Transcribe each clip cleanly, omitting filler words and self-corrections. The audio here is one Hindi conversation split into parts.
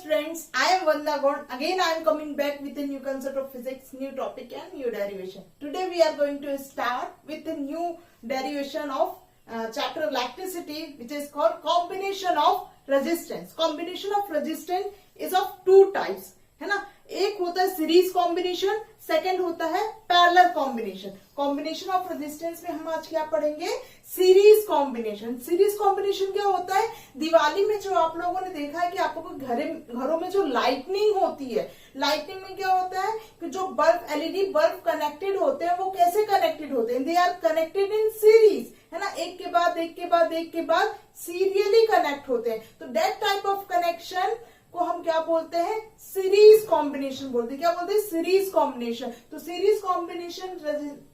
friends, I am Vanda Gond. Again I am coming back with a new concept of physics, new topic and new derivation. Today we are going to start with a new derivation of chapter electricity, which is called combination of resistance. Combination of resistance is of two types, है ना. एक होता है सीरीज कॉम्बिनेशन, सेकंड होता है parallel combination. Combination of resistance में हम आज क्या पढ़ेंगे? Series combination. सीरीज कॉम्बिनेशन क्या होता है? दिवाली में जो आप लोगों ने देखा है कि आपको घरों में जो लाइटनिंग होती है, लाइटनिंग में क्या होता है कि जो बल्ब, एलईडी बल्ब कनेक्टेड होते हैं, वो कैसे कनेक्टेड होते हैं? They are connected in series, है ना. एक के बाद एक के बाद एक के बाद सीरियली कनेक्ट होते हैं. तो दैट टाइप ऑफ कनेक्शन को हम क्या बोलते हैं? सीरीज कॉम्बिनेशन बोलते हैं. क्या बोलते हैं? Series combination. तो series combination,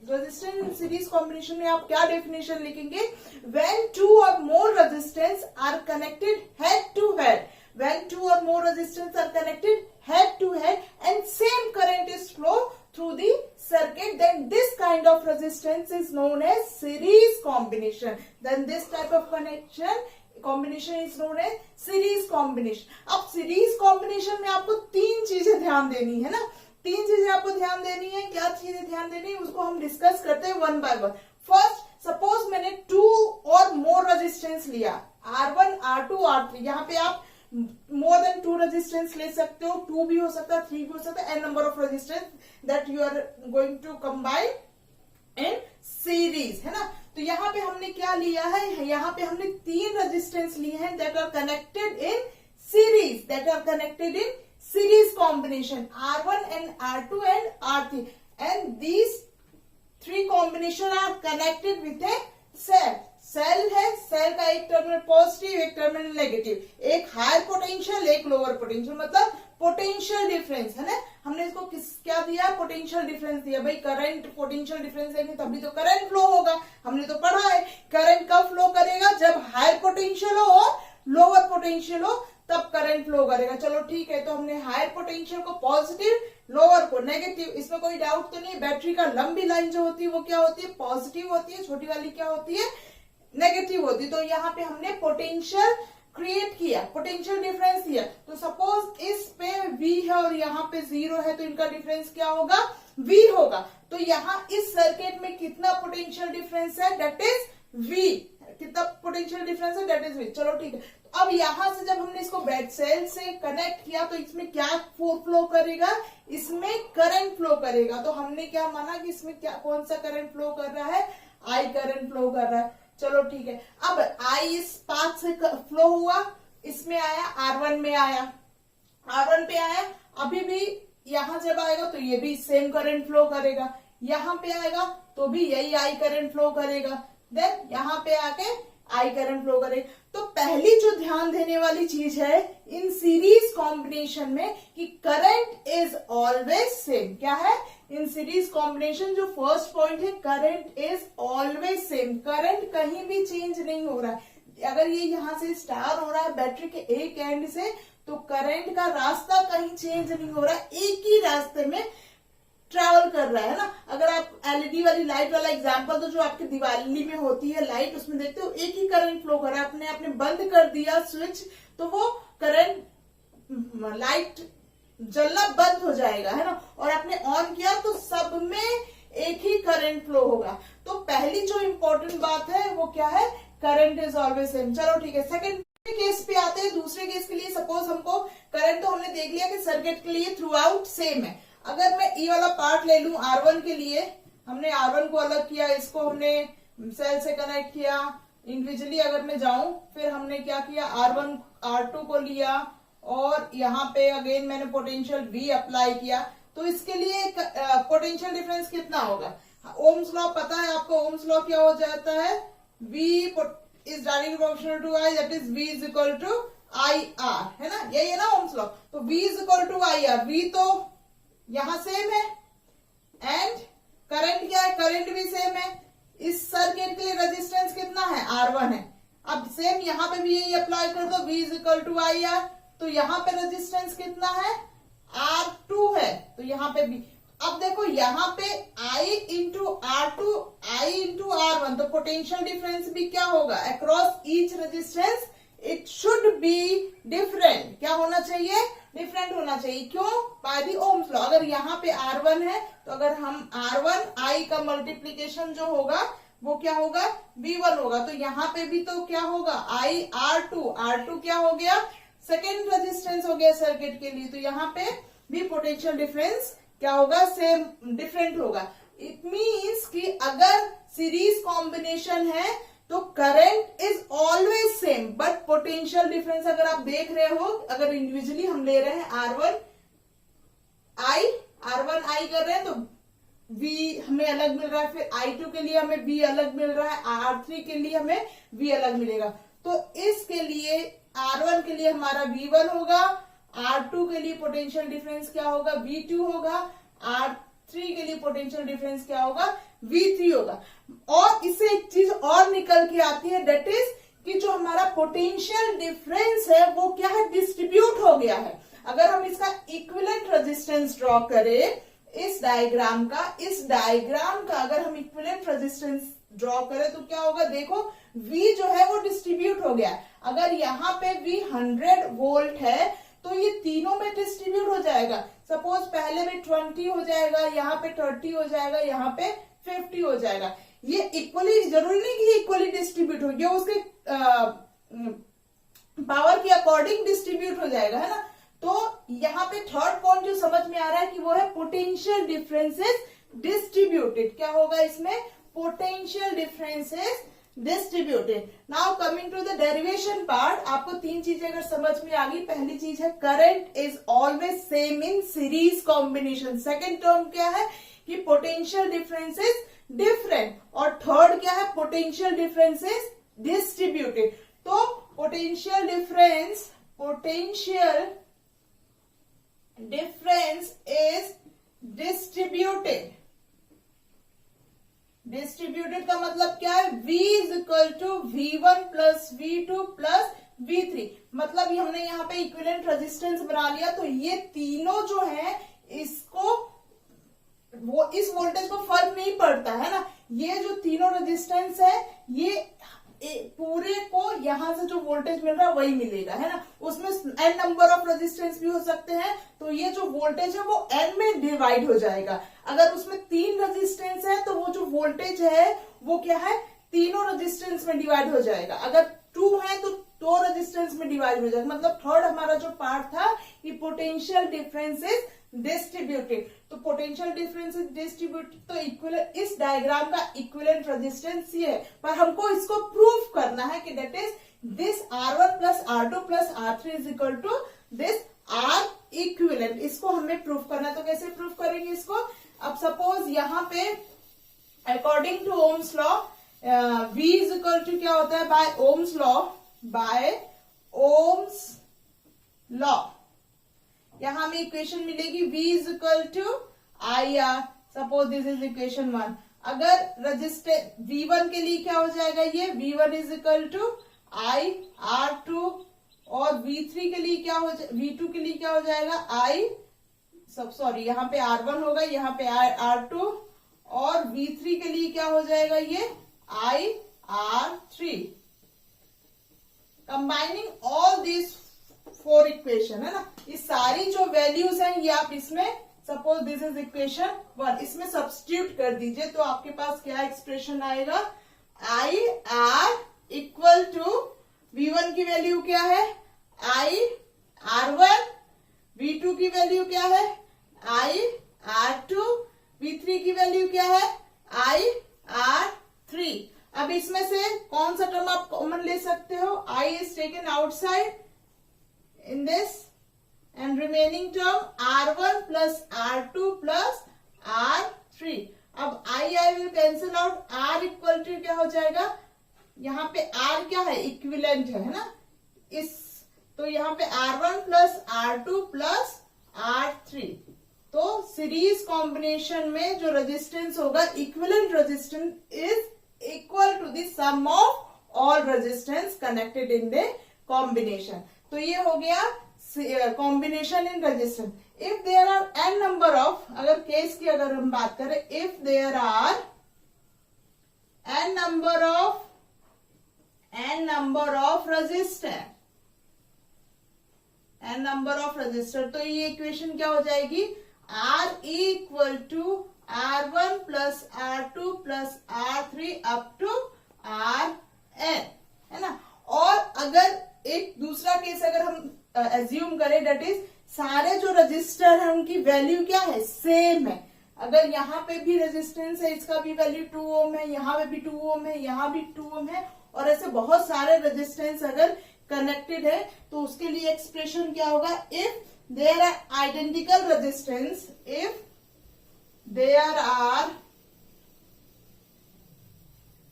resistance in series combination में आप क्या डेफिनेशन लिखेंगे? When two or more resistance are connected head to head, when two or more resistance are connected head to head and same current is flow through the circuit, then this kind of resistance is known as series combination. Then this type of combination is known as series combination. अब series combination में आपको तीन चीजें ध्यान देनी है ना. तीन चीजें आपको ध्यान देनी है. क्या चीजें ध्यान देनी है उसको हम डिस्कस करते हैं one by one. First, suppose मैंने टू और मोर रेजिस्टेंस लिया, R1, R2, R3. यहाँ पे आप मोर देन टू रेजिस्टेंस ले सकते हो, टू भी हो सकता है, थ्री भी हो सकता है, an number of resistance that you are going to combine in series, है ना. तो यहाँ पे हमने क्या लिया है? यहाँ पे हमने तीन रेजिस्टेंस लिए हैं that are connected in series, that are connected in series combination, R1 and R2 and R3, and these three combination are connected with a cell. Cell है, सेल का एक टर्मिनल पॉजिटिव, एक टर्मिनल नेगेटिव, एक हायर पोटेंशियल, एक लोअर पोटेंशियल, मतलब पोटेंशियल डिफरेंस, है ना. हमने इसको क्या दिया? पोटेंशियल डिफरेंस दिया. भाई करंट पोटेंशियल डिफरेंस देंगे तभी तो करंट फ्लो होगा. हमने तो पढ़ा है करंट कब फ्लो करेगा? जब हायर पोटेंशियल हो और लोअर पोटेंशियल हो, तब करंट फ्लो करेगा. चलो ठीक है, तो हमने हायर पोटेंशियल को पॉजिटिव, लोअर को नेगेटिव. इसमें कोई डाउट तो नहीं. बैटरी का लंबी लाइन जो होती है वो क्या होती है? पॉजिटिव होती है. छोटी वाली क्या होती है? नेगेटिव होती. तो यहाँ पे हमने पोटेंशियल क्रिएट किया, पोटेंशियल डिफरेंस दिया. तो सपोज इस पे V है और यहाँ पे 0 है, तो इनका डिफरेंस क्या होगा? V होगा. तो यहाँ इस सर्किट में कितना पोटेंशियल डिफरेंस है? That is V. कितना पोटेंशियल डिफरेंस है? That is V. चलो ठीक है. तो अब यहाँ से जब हमने इसको बैट सेल से कनेक्ट किया, तो इसमें क्या फ्लो करेगा? इसमें करंट फ्लो करेगा. तो हमने क्या माना कि इसमें क्या, कौन सा करंट फ्लो कर रहा है? I करंट फ्लो कर रहा है. चलो ठीक है. अब I इस पाथ से फ्लो हुआ, इसमें आया, R1 में आया, R1 पे आया. अभी भी यहां जब आएगा तो ये भी सेम करंट फ्लो करेगा. यहां पे आएगा तो भी यही I करंट फ्लो करेगा. देन यहां पे आके I करंट फ्लो करेगा. तो पहली जो ध्यान देने वाली चीज है इन सीरीज कॉम्बिनेशन में कि करंट इज ऑलवेज सेम. क्या है? इन सीरीज कॉम्बिनेशन जो फर्स्ट पॉइंट है, current is always same. Current कहीं भी चेंज नहीं हो रहा है. अगर ये यहां से स्टार हो रहा है बैटरी के एक एंड से, तो करंट का रास्ता कहीं चेंज नहीं हो रहा है, एक ही रास्ते में ट्रैवल कर रहा है ना. अगर आप एलईडी वाली लाइट वाला एग्जांपल, तो जो आपकी दिवाली में होती है लाइट, उसमें देखते हो एक ही करंट फ्लो कर रहा है. आपने बंद कर दिया स्विच, तो वो करंट, लाइट जलना बंद हो जाएगा, है ना. और आपने ऑन किया तो सब में एक ही करंट फ्लो होगा. तो पहली जो इंपॉर्टेंट बात है वो क्या है? Current is always same. चलो ठीक है. सेकंड केस पे आते हैं. दूसरे केस के लिए सपोज हमको करंट तो हमने देख लिया कि सर्किट के लिए थ्रू आउट सेम है. अगर मैं ये वाला पार्ट ले लूं R1 के लिए, हमने R1 को अलग किया, इसको हमने सेल से कनेक्ट किया. इंडिविजुअली अगर मैं जाऊं, फिर हमने क्या किया? R1, R2 को लिया और यहाँ पे अगेन मैंने पोटेंशियल V अप्लाई किया. तो इसके लिए पोटेंशियल डिफरेंस कितना होगा? ओम्स लॉ पता है आपको. ओम्स लॉ क्या हो जाता है? V is directly proportional to I, that is V is equal to IR, है ना. यही है ना ओम्स लॉ. तो V is equal to IR. V तो यहां सेम है एंड करंट क्या है? करंट भी सेम है. इस सर्किट के लिए रेजिस्टेंस कितना है? R1 है. अब सेम यहां पे भी यही अप्लाई कर दो, V is equal to IR. तो यहाँ पे रेजिस्टेंस कितना है? R2 है. तो यहाँ पे भी, अब देखो यहाँ पे I into R2, I into R1, तो पोटेंशियल डिफरेंस भी क्या होगा? Across each resistance it should be different. क्या होना चाहिए? डिफरेंट होना चाहिए। क्यों? By the Ohm's law. अगर यहाँ पे R1 है तो अगर हम R1 का मल्टीप्लीकेशन जो होगा वो क्या होगा? V1 होगा। तो यहाँ पे भी तो क्या होगा? R2 क्या हो गया? सेकेंड रेजिस्टेंस हो गया सर्किट के लिए। तो यहाँ पे भी पोटेंशियल डिफरेंस क्या होगा? सेम डिफरेंट होगा। इट मीन्स कि अगर सीरीज कॉम्बिनेशन है तो current is always same, but potential difference अगर आप देख रहे हो, अगर इंडिविजुअली हम ले रहे हैं R1 I कर रहे हैं तो V हमें अलग मिल रहा है, फिर I2 के लिए हमें V अलग मिल रहा है, R3 के लिए हमें V अलग मिलेगा। तो इसके लिए R1 के लिए हमारा V1 होगा, R2 के लिए पोटेंशियल डिफरेंस क्या होगा? V2 होगा, R3 के लिए पोटेंशियल डिफरेंस क्या होगा? V3 होगा। और इससे एक चीज और निकल के आती है, दैट इज कि जो हमारा पोटेंशियल डिफरेंस है वो क्या है? डिस्ट्रीब्यूट हो गया है। अगर हम इसका इक्विवेलेंट रेजिस्टेंस ड्रॉ करें इस डायग्राम का अगर हम इक्विवेलेंट रेजिस्टेंस ड्रॉ करें तो क्या होगा? देखो V जो है वो डिस्ट्रीब्यूट हो गया। अगर यहाँ पे V 100 वोल्ट है तो ये तीनों में डिस्ट्रीब्यूट हो जाएगा। सपोज पहले में 20 हो जाएगा, यहाँ पे 30 हो जाएगा, यहाँ पे 50 हो जाएगा। ये इक्वली, जरूरी नहीं कि इक्वली डिस्ट्रीब्यूट हो, ये उसके पावर के अकॉर्डिंग डिस्ट्रीब्यूट हो जाएगा, है ना। तो यहाँ पे थर्ड पॉइंट जो समझ में आ रहा है कि वो है पोटेंशियल डिफरेंसेस डिस्ट्रीब्यूटेड। क्या होगा इसमें? Potential differences distributed. Now coming to the derivation part, आपको तीन चीजें अगर समझ में आ गई, पहली चीज है current is always same in series combination. Second term क्या है कि पोटेंशियल डिफरेंसेस डिफरेंट, और थर्ड क्या है? Potential differences distributed. तो potential difference is distributed. Distributed का मतलब क्या है? V is equal to V1 plus V2 plus V3। मतलब ये हमने यहाँ पे इक्विवेलेंट रेजिस्टेंस बना लिया, तो ये तीनों जो है इसको वो इस वोल्टेज को फर्क नहीं पड़ता है ना। ये जो तीनों रेजिस्टेंस है ये पूरे को यहां से जो वोल्टेज मिल रहा है वही मिलेगा, है ना। उसमें n नंबर ऑफ रेजिस्टेंस भी हो सकते हैं, तो ये जो वोल्टेज है वो n में डिवाइड हो जाएगा। अगर उसमें 3 रेजिस्टेंस है तो वो जो वोल्टेज है वो क्या है? तीनों रेजिस्टेंस में डिवाइड हो जाएगा। अगर 2 है तो 2 रेजिस्टेंस में डिवाइड हो जाएगा। मतलब थर्ड हमारा जो पार्ट था कि पोटेंशियल डिफरेंसेस डिस्ट्रीब्यूटेड। तो पोटेंशियल डिफरेंसेस डिस्ट्रीब्यूटेड, तो इक्विवेलेंट, इस डायग्राम का इक्विवेलेंट रेजिस्टेंस ये है, पर हमको इसको प्रूफ करना है कि that is this R1 plus R2 plus R3 is equal to this R equivalent. इसको हमें प्रूफ करना है। तो कैसे प्रूफ करेंगे इसको? अब सपोज यहाँ पे according to Ohm's law V is equal to क्या होता है? बाय ओम्स लॉ यहां हमें इक्वेशन मिलेगी V is equal to IR। Suppose this is equation 1। अगर रजिस्टर V1 के लिए क्या हो जाएगा? ये V1 is equal to I R2, और V3 के लिए क्या हो V2 के लिए क्या हो जाएगा? यहाँ पे R1 होगा, यहाँ पे R2, और V3 के लिए क्या हो जाएगा? ये I R3। Combining all this 4 equation, है ना। ये सारी जो वैल्यूज हैं ये आप इसमें, सपोज दिस इज इक्वेशन 1, इसमें सब्स्टिट्यूट कर दीजिए तो आपके पास क्या एक्सप्रेशन आएगा? IR इक्वल टू V1 की वैल्यू क्या है? IR1। V2 की वैल्यू क्या है? IR2। V3 की वैल्यू क्या है? IR3। अब इसमें से कौन सा टर्म आप कॉमन ले सकते हो? I is taken outside in this and remaining term R1 plus R2 plus R3। अब I will cancel out, R equal to क्या हो जाएगा? यहाँ पे R क्या है? इक्विवेलेंट है ना। तो यहाँ पे R1 plus R2 plus R3। तो सीरीज कॉम्बिनेशन में जो रेजिस्टेंस होगा, equivalent resistance is equal to the sum of all resistance connected in the combination. तो ये हो गया combination in resistance. If there are n number of, अगर केस की अगर हम बात करें, if there are n number of n number of resistor, n number of resistor। तो ये इक्वेशन क्या हो जाएगी, R equal to R1 plus R2 plus R3 up to RN, है ना। और अगर एक दूसरा केस अगर हम एज्यूम करें, डेट इज सारे जो रजिस्टर है उनकी वैल्यू क्या है, सेम है। अगर यहाँ पे भी रेजिस्टेंस है, इसका भी वैल्यू 2 ओम है, यहाँ पे भी 2 ओम है, यहाँ भी 2 ओम है, और ऐसे बहुत सारे रेजिस्टेंस अगर कनेक्टेड है, तो उसके लिए एक्सप्रेशन क्या होगा, if there are identical resistance, if there are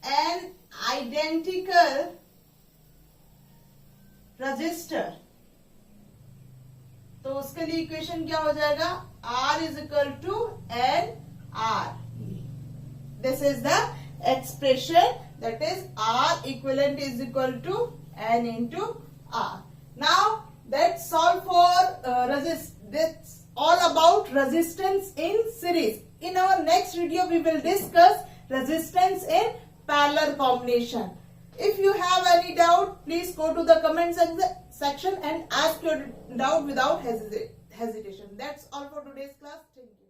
N identical resistor, तो उसके लिए इक्वेशन क्या हो जाएगा, R is equal to N R. This is the expression, that is R equivalent is equal to N into R. Now that's all for that's all about resistance in series. In our next video we will discuss resistance in parallel combination. If you have any doubt, please go to the comment section and ask your doubt without hesitation. That's all for today's class. Thank you.